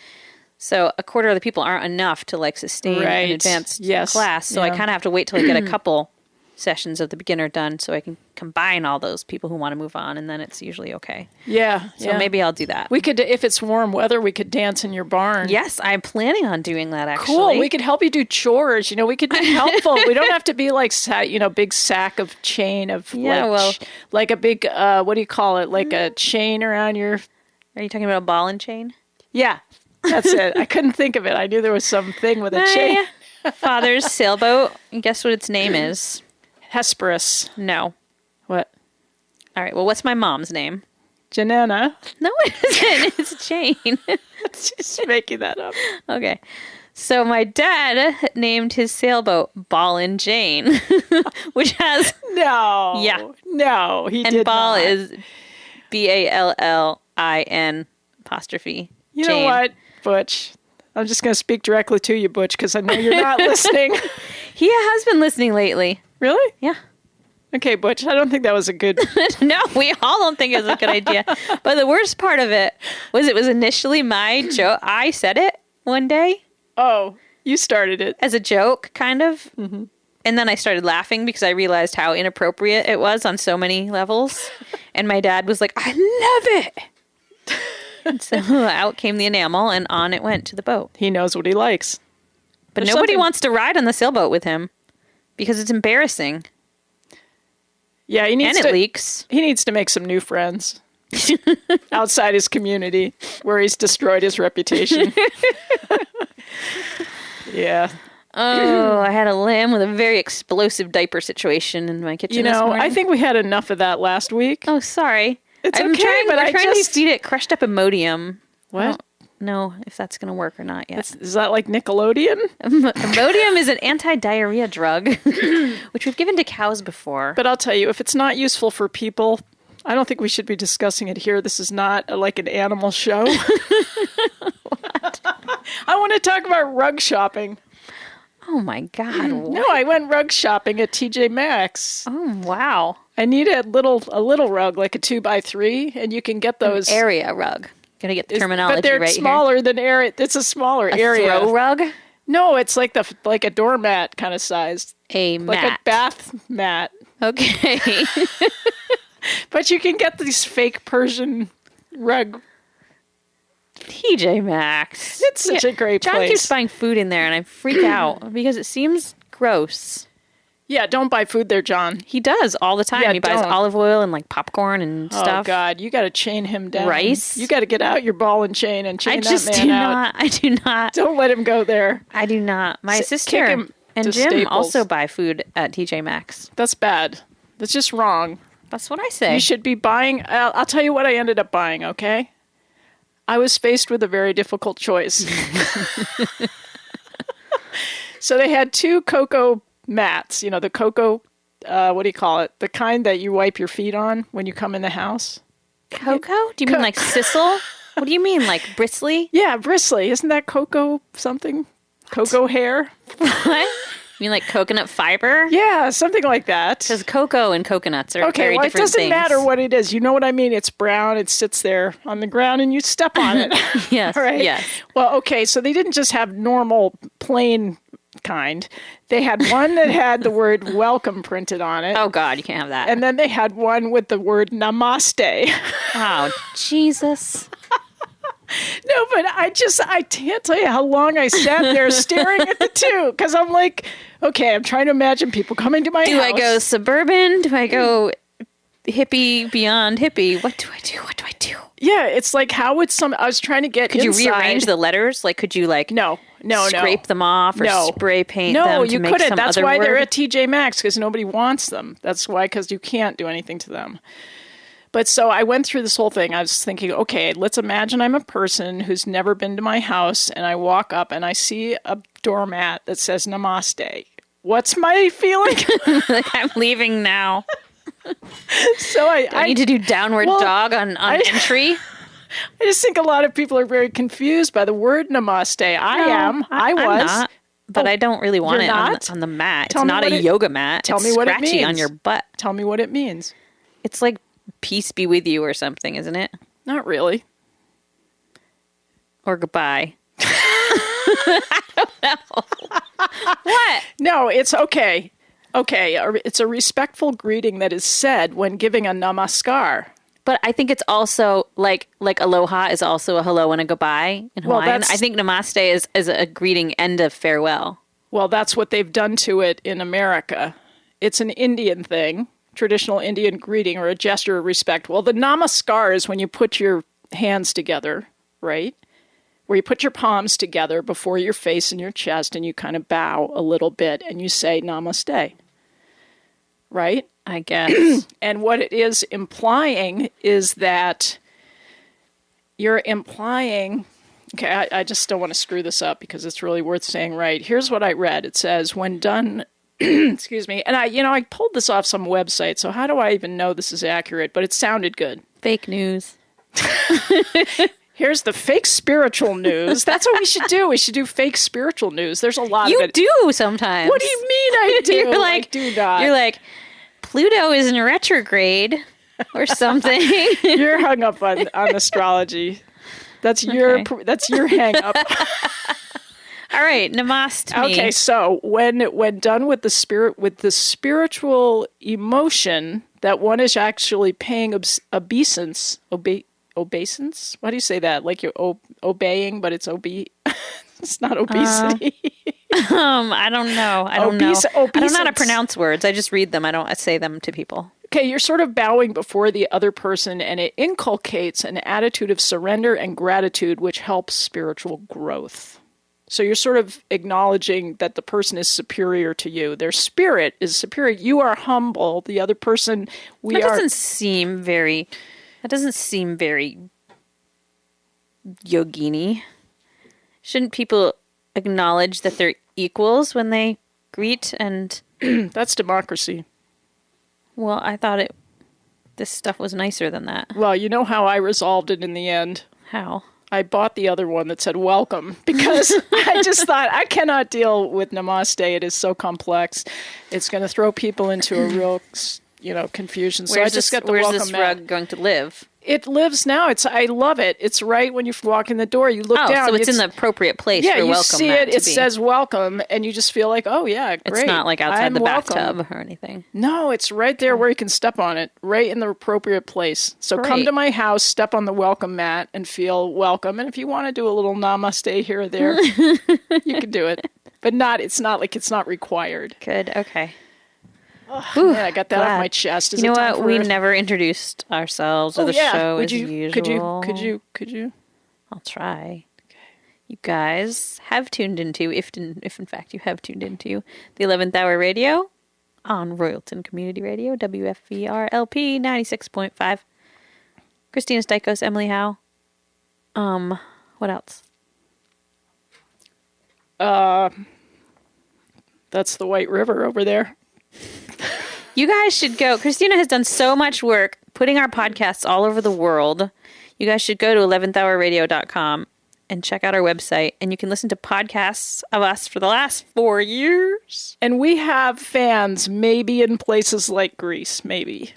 So a quarter of the people aren't enough to like sustain an advanced class. So I kind of have to wait till I get a couple sessions of the beginner done, so I can combine all those people who want to move on, and then it's usually okay. Yeah. So maybe I'll do that. We could, if it's warm weather, we could dance in your barn. Yes, I'm planning on doing that, actually. Cool. We could help you do chores. We could be helpful. We don't have to be like, big sack of chain of like a big, what do you call it? Like a chain around your. Are you talking about a ball and chain? Yeah, that's it. I couldn't think of it. I knew there was something with a chain. Father's sailboat. Guess what its name is? Hesperus. No. What? All right. Well, what's my mom's name? Janana. No, it isn't. It's a chain. Just making that up. Okay. So my dad named his sailboat Ball and Jane, which has no. Yeah. No, he did and ball not. is BALLIN apostrophe. You Jane. know what, Butch? I'm just going to speak directly to you, Butch, because I know you're not listening. He has been listening lately. Really? Yeah. Okay, Butch, I don't think that was a good... No, we all don't think it's a good idea. But the worst part of it was initially my joke. I said it one day. Oh, you started it. As a joke, kind of. Mm-hmm. And then I started laughing because I realized how inappropriate it was on so many levels. And my dad was like, I love it. And so out came the enamel and on it went to the boat. He knows what he likes. But nobody wants to ride on the sailboat with him because it's embarrassing. Yeah, he needs and it leaks. He needs to make some new friends outside his community where he's destroyed his reputation. Yeah. Oh, I had a lamb with a very explosive diaper situation in my kitchen this morning. I think we had enough of that last week. Oh, sorry. It's I'm okay, trying, but we're I trying just... to feed it crushed up Imodium. What? I don't know if that's going to work or not yet. Is that like Nickelodeon? Imodium is an anti-diarrhea drug, which we've given to cows before. But I'll tell you, if it's not useful for people, I don't think we should be discussing it here. This is not like an animal show. I want to talk about rug shopping. Oh my God. No, I went rug shopping at TJ Maxx. Oh, wow. I need a little rug, like a 2x3, and you can get those. An area rug. Gonna get the terminology right here. But they're smaller than area. It's a smaller area. Throw rug? No, it's like a doormat kind of size. A mat. Like a bath mat. Okay. But you can get these fake Persian rug. TJ Maxx. It's such a great John place. keeps buying food in there, and I freak out because it seems gross. Yeah, don't buy food there, John. He does all the time. Yeah, he buys don't. olive oil and like popcorn and stuff. Oh God, you got to chain him down. Rice. You got to get out your ball and chain and chain that man out. I do not. Don't let him go there. I do not. My Kick sister him and to Jim Staples. also buy food at TJ Maxx. That's bad. That's just wrong. That's what I say. You should be buying. I'll tell you what I ended up buying. Okay. I was faced with a very difficult choice. So they had 2 cocoa mats. You know, the cocoa, what do you call it? The kind that you wipe your feet on when you come in the house. Cocoa? Do you mean like sisal? What do you mean, like bristly? Yeah, bristly. Isn't that cocoa something? Cocoa hair? What? You mean like coconut fiber? Yeah, something like that. Because cocoa and coconuts are very well, different it doesn't things. matter what it is. You know what I mean? It's brown. It sits there on the ground, and you step on it. Yes, All right? yes. Well, okay, so they didn't just have normal, plain kind. They had one that had the word welcome printed on it. Oh, God, you can't have that. And then they had one with the word namaste. Oh, Jesus. No, but I can't tell you how long I sat there staring at the 2, because I'm like, okay, I'm trying to imagine people coming to my house. Do I go suburban? Do I go hippie beyond hippie? What do I do? What do I do? Yeah, it's like, how would I was trying to get Could inside. you rearrange the letters? Like, could you like No. scrape them off or spray paint them to you make couldn't. some That's other why they're word? at TJ Maxx, because nobody wants them. That's why, because you can't do anything to them. But so I went through this whole thing. I was thinking, okay, let's imagine I'm a person who's never been to my house, and I walk up and I see a doormat that says Namaste. What's my feeling? Like, I'm leaving now. So I need to do downward dog on entry. I just think a lot of people are very confused by the word Namaste. I was. I'm not, but I don't really want it on the mat. It's not a yoga mat. Tell it's me what it scratchy means. on your butt. Tell me what it means. It's like peace be with you or something, isn't it? Not really. Or goodbye. I don't know. What? No, it's okay. Okay, it's a respectful greeting that is said when giving a namaskar. But I think it's also like aloha is also a hello and a goodbye in Hawaiian. I think namaste is a greeting and a farewell. Well, that's what they've done to it in America. It's an Indian thing, traditional Indian greeting or a gesture of respect. Well, the namaskar is when you put your hands together, right? Where you put your palms together before your face and your chest and you kind of bow a little bit and you say namaste, right? I guess. And what it is implying is that you're implying... Okay, I just don't want to screw this up because it's really worth saying right. Here's what I read. It says, when done... excuse me. And I pulled this off some website, so how do I even know this is accurate? But it sounded good. Fake news. Here's the fake spiritual news. That's what we should do. We should do fake spiritual news. There's a lot of it. You do sometimes. What do you mean I do? You're like, I do not. You're like, Pluto is in retrograde or something. You're hung up on astrology. That's your hang up. All right, namaste me. Okay, so when done with the spiritual emotion that one is actually paying obeisance. Obeisance? Why do you say that? Like you're obeying, but it's it's not obesity. I don't know. I don't know. I don't know how to pronounce words. I just read them. I don't say them to people. Okay, you're sort of bowing before the other person, and it inculcates an attitude of surrender and gratitude, which helps spiritual growth. So you're sort of acknowledging that the person is superior to you. Their spirit is superior. You are humble. The other person, That doesn't seem very yogini. Shouldn't people acknowledge that they're equals when they greet and... That's democracy. Well, I thought this stuff was nicer than that. Well, you know how I resolved it in the end? How? I bought the other one that said welcome because I just thought I cannot deal with namaste. It is so complex. It's going to throw people into a real, confusion. So I just got the welcome mat. Where's this rug going to live? It lives now. I love it. It's right when you walk in the door. You look down. So it's in the appropriate place for welcome. Yeah, you see it. It says welcome, and you just feel like, oh yeah, great. It's not like outside the welcome. bathtub or anything. No, it's right there where you can step on it, right in the appropriate place. So come to my house, step on the welcome mat, and feel welcome. And if you want to do a little namaste here or there, you can do it. But it's not required. Good. Okay. Oh, man, I got that off my chest. You know what? We never introduced ourselves or the show as usual. Could you? I'll try. Okay. You guys have tuned into, if in fact you have tuned into, the 11th Hour Radio on Royalton Community Radio, WFVR-LP 96.5. Christina Stikos, Emily Howe. What else? That's the White River over there. You guys should go. Christina has done so much work putting our podcasts all over the world. You guys should go to 11thhourradio.com and check out our website. And you can listen to podcasts of us for the last 4 years. And we have fans maybe in places like Greece, maybe.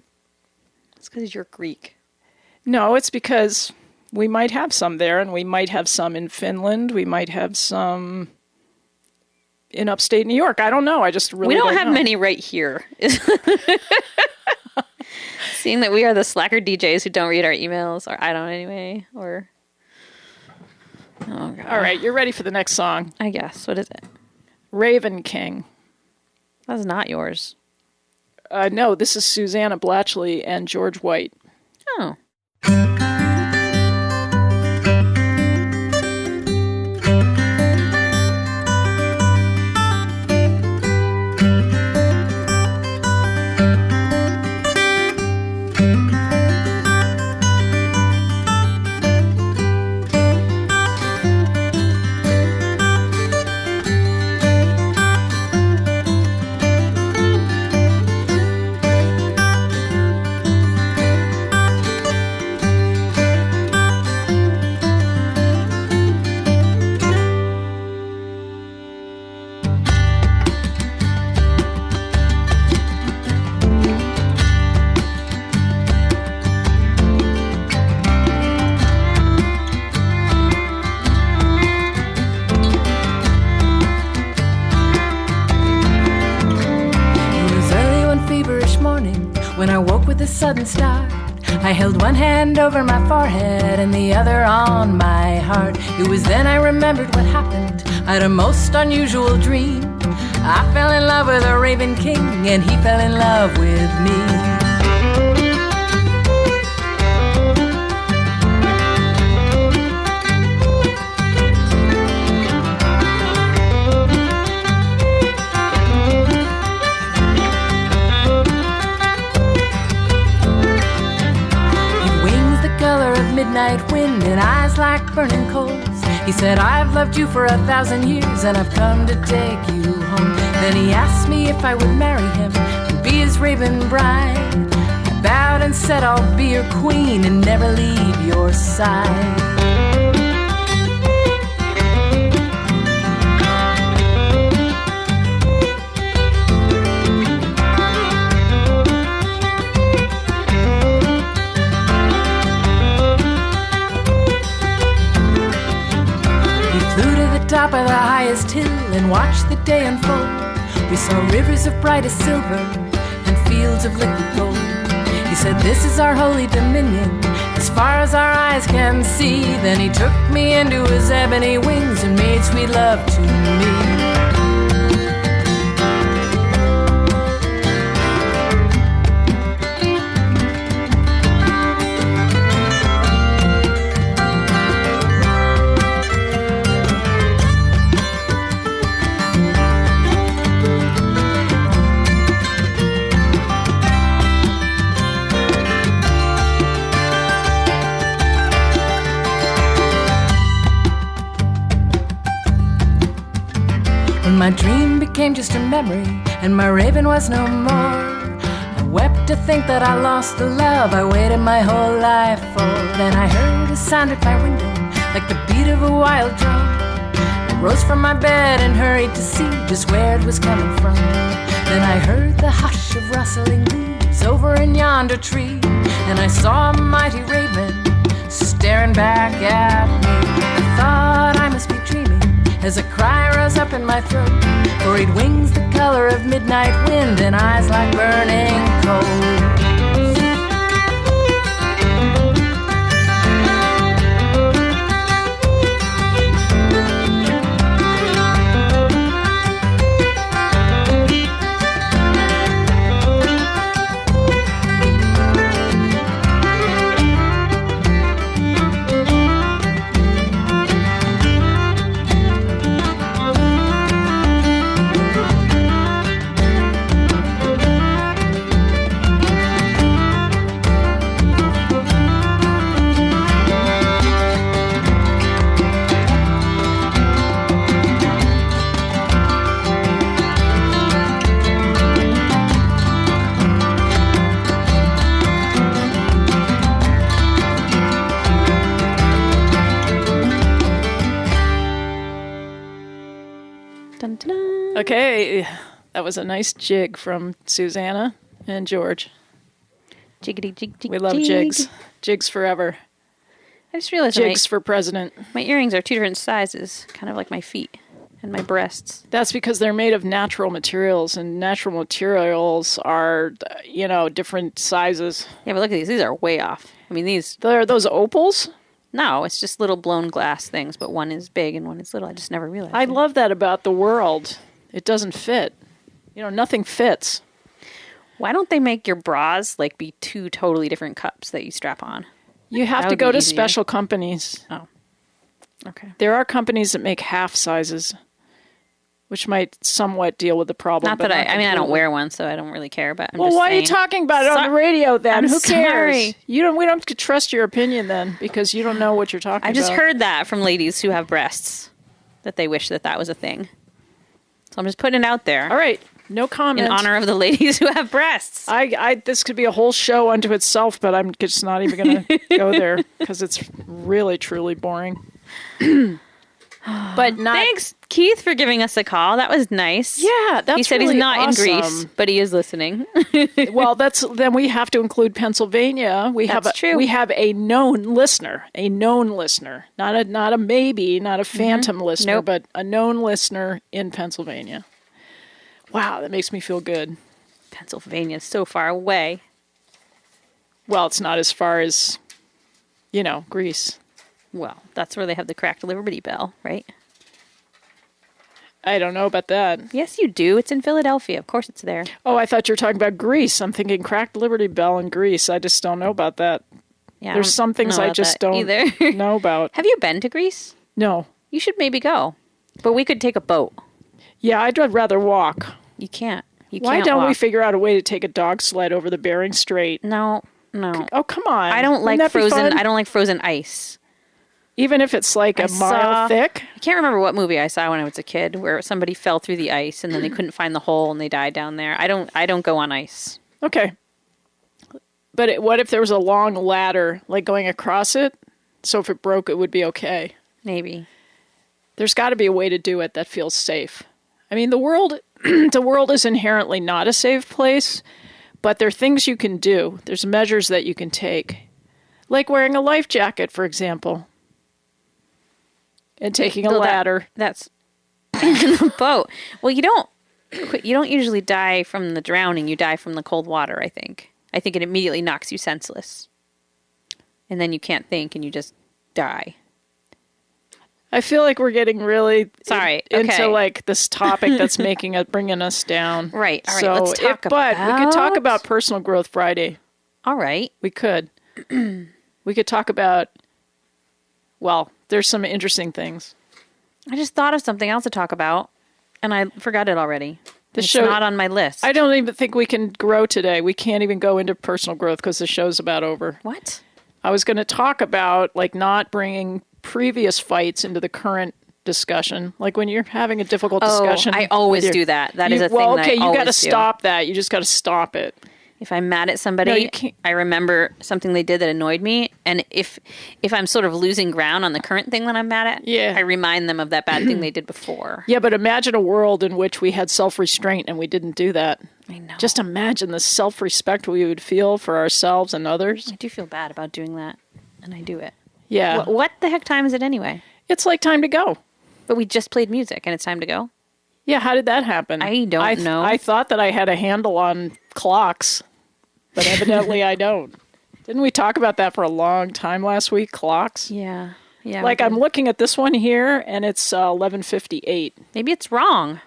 It's because you're Greek. No, it's because we might have some there, and we might have some in Finland. We might have some... in upstate New York. I don't know. I just really don't know. We don't have know. many right here. Seeing that we are the slacker DJs who don't read our emails, or I don't anyway, or... Oh, God. All right, you're ready for the next song. I guess. What is it? Raven King. That's not yours. No, this is Susannah Blachly and George White. Oh. sudden start. I held one hand over my forehead and the other on my heart. It was then I remembered what happened. I had a most unusual dream. I fell in love with a Raven King and he fell in love with me. Midnight wind and eyes like burning coals. He said, I've loved you for 1,000 years and I've come to take you home. Then he asked me if I would marry him and be his raven bride. I bowed and said, I'll be your queen and never leave your side. Top of the highest hill and watched the day unfold. We saw rivers of brightest silver and fields of liquid gold. He said, this is our holy dominion, as far as our eyes can see. Then he took me into his ebony wings and made sweet love to me. My dream became just a memory, and my raven was no more. I wept to think that I lost the love I waited my whole life for. Then I heard a sound at my window, like the beat of a wild drum. I rose from my bed and hurried to see just where it was coming from. Then I heard the hush of rustling leaves over in yonder tree, and I saw a mighty raven staring back at me. I thought I must be dreaming as a cry rose up in my throat, for he'd wings the color of midnight wind and eyes like burning coals. Okay, that was a nice jig from Susannah and George. Jiggity jig jig. We love jig. jigs. Jigs forever. I just realized Jigs for president. my earrings are two different sizes, kind of like my feet and my breasts. That's because they're made of natural materials, and natural materials are, different sizes. Yeah, but look at these. These are way off. I mean, these... Are those opals? No, it's just little blown glass things, but one is big and one is little. I just never realized I it. love that about the world. It doesn't fit. Nothing fits. Why don't they make your bras be two totally different cups that you strap on? You have That to would go be to easier. special companies. Oh. Okay. There are companies that make half sizes, which might somewhat deal with the problem. Not but that I don't completely. wear one, so I don't really care, but I'm Well, just why saying. are you talking about it on the radio then? I'm Who cares? sorry. We don't trust your opinion then, because you don't know what you're talking I about. just heard that from ladies who have breasts, that they wish that was a thing. So I'm just putting it out there. All right. No comment. In honor of the ladies who have breasts. This could be a whole show unto itself, but I'm just not even going to go there because it's really, truly boring. But not. Thanks, Keith, for giving us a call. That was nice. Yeah, that's He said really he's not awesome. in Greece, but he is listening. Well, then we have to include Pennsylvania. That's true. We have a known listener, not a maybe, not a phantom listener, Nope. but a known listener in Pennsylvania. Wow, that makes me feel good. Pennsylvania's so far away. Well, it's not as far as, Greece. Well, that's where they have the cracked Liberty Bell, right? I don't know about that. Yes, you do. It's in Philadelphia. Of course it's there. Oh, I thought you were talking about Greece. I'm thinking cracked Liberty Bell in Greece. I just don't know about that. Yeah, There's some things I just don't either. know about. Have you been to Greece? No. You should maybe go. But we could take a boat. Yeah, I'd rather walk. You can't. Why don't we figure out a way to take a dog sled over the Bering Strait? No. Oh, come on. I don't like frozen. I don't like frozen ice. Even if it's like a mile thick? I can't remember what movie I saw when I was a kid where somebody fell through the ice and then they couldn't find the hole and they died down there. I don't go on ice. Okay. But what if there was a long ladder, like going across it? So if it broke, it would be okay. Maybe. There's got to be a way to do it that feels safe. I mean, the world is inherently not a safe place, but there are things you can do. There's measures that you can take. Like wearing a life jacket, for example. And taking a ladder. That's in the boat. Well, you don't usually die from the drowning. You die from the cold water, I think. I think it immediately knocks you senseless. And then you can't think and you just die. I feel like we're getting really into like this topic that's bringing us down. Right. All right. So let's talk but we could talk about Personal Growth Friday. All right. We could. We could talk about, well, there's some interesting things. I just thought of something else to talk about, and I forgot it already. It's show, not on my list. I don't even think we can grow today. We can't even go into personal growth because the show's about over. What? I was going to talk about like not bringing previous fights into the current discussion. Like when you're having a difficult discussion. I always do that. That is a thing that I you got to stop that. You just got to stop it. If I'm mad at somebody, I remember something they did that annoyed me. And if I'm sort of losing ground on the current thing that I'm mad at, I remind them of that bad thing they did before. Yeah, but imagine a world in which we had self-restraint and we didn't do that. I know. Just imagine the self-respect we would feel for ourselves and others. I do feel bad about doing that, and I do it. Yeah. What the heck time is it anyway? It's like time to go. But we just played music, and it's time to go? Yeah, how did that happen? I don't know. I thought that I had a handle on clocks, but evidently I don't. Didn't we talk about that for a long time last week, clocks? Yeah. Like I'm looking at this one here, and it's 11:58. Maybe it's wrong.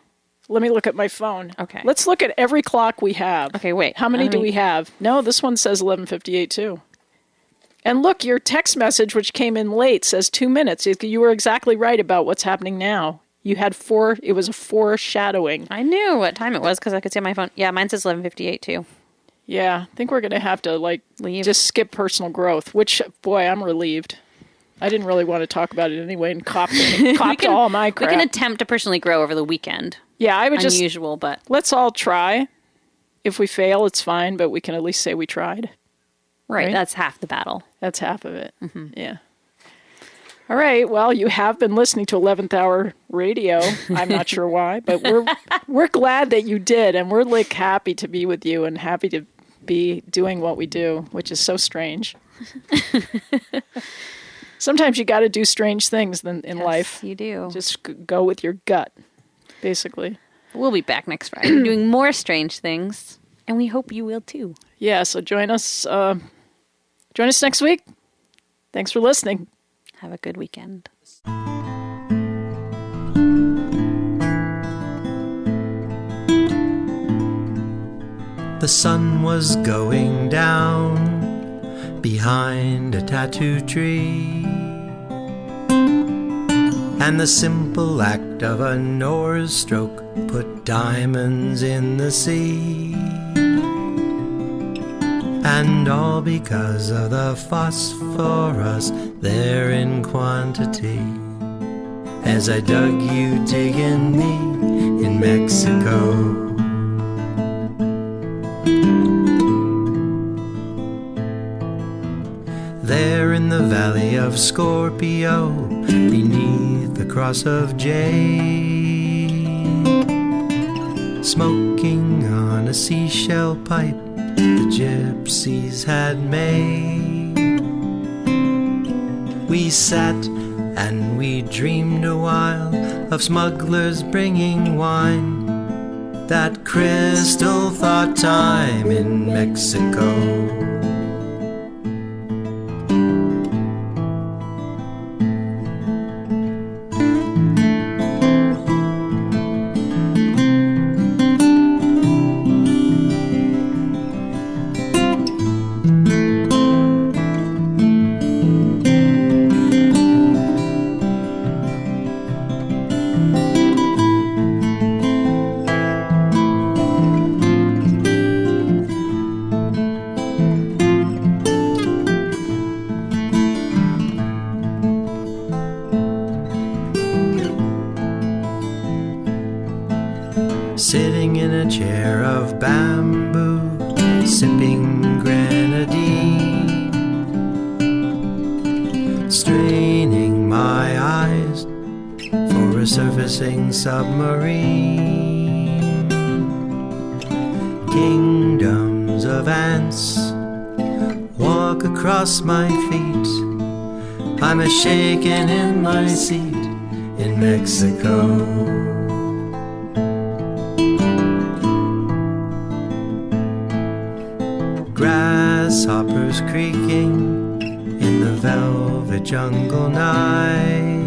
Let me look at my phone. Okay. Let's look at every clock we have. Okay, wait. How many do we have? No, this one says 11:58 too. And look, your text message, which came in late, says 2 minutes. You were exactly right about what's happening now. You had it was a foreshadowing. I knew what time it was because I could see on my phone. Yeah, mine says 11:58 too. Yeah, I think we're going to have to leave. Just skip personal growth, which, boy, I'm relieved. I didn't really want to talk about it anyway and cop to all my crap. We can attempt to personally grow over the weekend. Yeah, I would unusual, but let's all try. If we fail, it's fine, but we can at least say we tried. Right? That's half the battle. That's half of it. Mm-hmm. Yeah. All right. Well, you have been listening to 11th Hour Radio. I'm not sure why, but we're glad that you did, and we're like happy to be with you and happy to be doing what we do, which is so strange. Sometimes you got to do strange things in life. You do. Just go with your gut, basically. We'll be back next Friday doing more strange things, and we hope you will too. Yeah. So join us. Join us next week. Thanks for listening. Have a good weekend. The sun was going down behind a tattoo tree, and the simple act of an oar's stroke put diamonds in the sea. And all because of the phosphorus there in quantity. As I dug you digging me in Mexico. There in the valley of Scorpio, beneath the cross of jade, smoking on a seashell pipe the gypsies had made. We sat and we dreamed a while of smugglers bringing wine, that crystal thought time in Mexico. chair of bamboo, sipping grenadine, straining my eyes for a surfacing submarine. Kingdoms of ants walk across my feet. I'm a shaken in my seat in Mexico. Grasshoppers creaking in the velvet jungle night.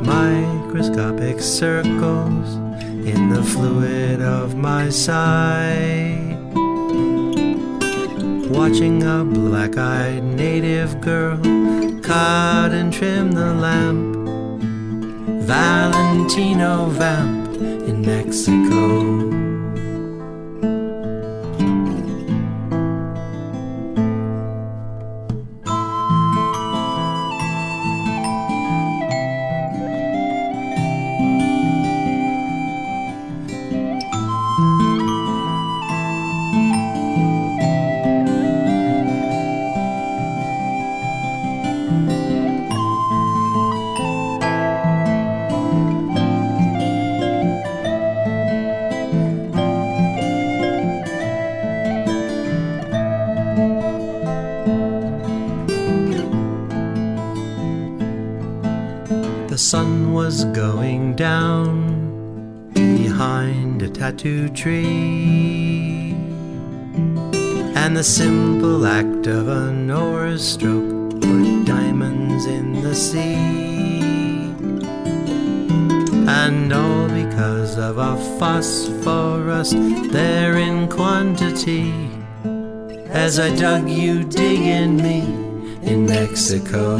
Microscopic circles in the fluid of my sight. Watching a black-eyed native girl cut and trim the lamp. Valentino vamp in Mexico. The sun was going down behind a tattoo tree, and the simple act of an oar's stroke put diamonds in the sea. And all because of a phosphorus there in quantity. As I dug, you dig in me in Mexico.